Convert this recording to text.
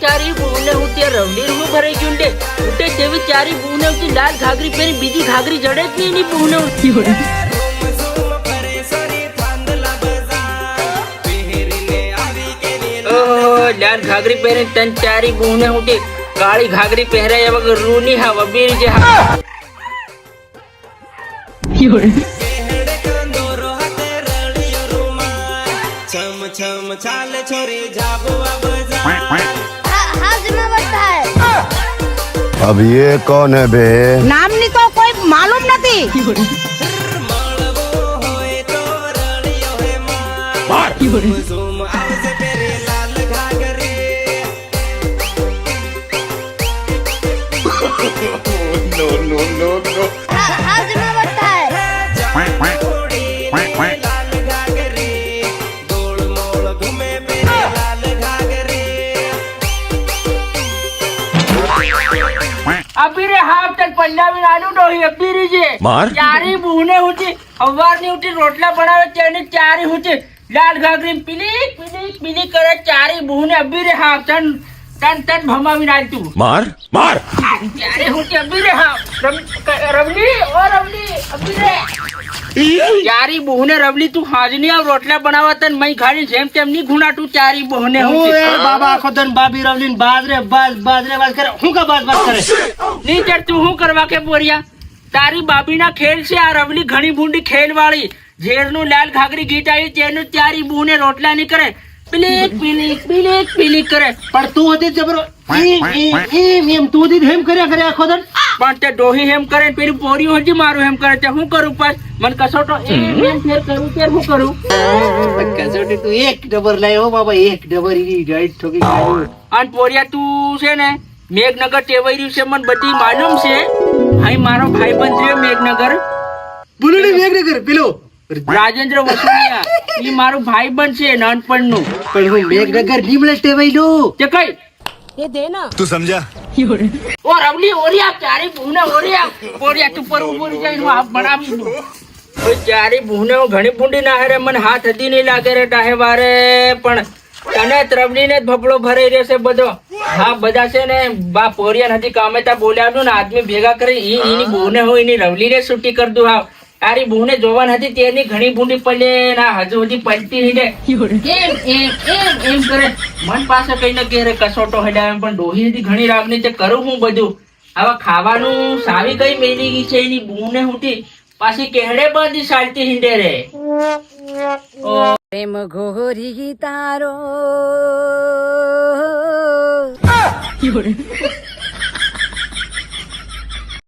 चारी बूने होती रवनीर में भरे जुंडे उठे तेवी चारी बूने होती लाल घाघरी पहनी बीजी घाघरी जड़े नहीं बूने होती हो लाल घाघरी पहने तन चारी बूने होती काली घाघरी पहरे वगैरह रूनी हवा बीर जे छम छम चाले छोरे जाबो अब ये कौन है बे? नाम नहीं तो कोई मालूम नहीं। अभी रे हाफ तक पंजाबी नानू डोही अभी री जे चारी बूने होती अवार नहीं होती रोटला बनावे तेने चारी होती लाल घाघरी पीली पीली पीली करे चारी बूने अभी रे हाफ तन तन तन भमा भी नाल तू मार मार चारी होती अभी रे हाफ रवली और रवली अभी रे चारी बूने रवली तू हाजनी और रोटला बनावा तन मई खाली जेम तेम नहीं घुना तू चारी बूने होती बाबा खुदन बाबी रवलीन बाजरे बाजरे बाज करे हूं का बाज करे नहीं चढ़ तू हूं करवा के बोरिया तारी बाबी ना खेल से आ रवली घनी बूंदी खेल वाली झेर नु लाल घाघरी गीत आई तेनु चारी बूने रोटला नहीं करे पिलीक पिलीक पिलीक पिलीक करे पर तू होती जबरो एम तू दी हेम करे करे खुदन पण ते डोही हेम करे पेरी पोरी होजी मारू हेम करे ते हूं करू पास मन कसोटो एम फेर करू फेर हूं करू कसोटी तू एक डबर लाय हो बाबा एक डबर ई राइट ठोकी खायो अन पोरिया तू से ने मेघनगर टेवरी से मन बती मालूम से हाई मारो भाई बन रे मेघनगर बुलड़ी मेघनगर पिलो राजेंद्र वसुलिया ई मारो भाई बन से नानपण नु पण હું મેઘનગર નીમળે ટેવાઈલો તે કઈ ये देना। तू समझा? ओ रवली ओरिया चारी बूने ओरिया ओरिया तू पर ऊपर जाई नु आप बनावी नु ओ चारी बूने घणी बूंडी ना रे मन हाथ हदी नहीं लागे रे डाहे वारे पण तने रवली ने भपड़ो भरे रे से बदो हां बदा से ने बा पोरिया हदी कामे ता बोल्यानु ना आदमी भेगा करे ईनी बूने हो ईनी रवली ने छुट्टी कर दू हां તારી બહુને જોવાન હતી તેની ઘણી બુંડી પડે ના હજુ હજી પડતી હિડે એમ એમ એમ એમ કરે મન પાસે કઈ ન કે રે કસોટો હેડાય પણ ડોહી હતી ઘણી રાગની તે કરું હું બધું હવે ખાવાનું સાવી કઈ મેલી ગઈ છે એની બહુને હુંતી પાછી કેહડે બાંધી સાલતી હિંડે રે प्रेम घोरी तारो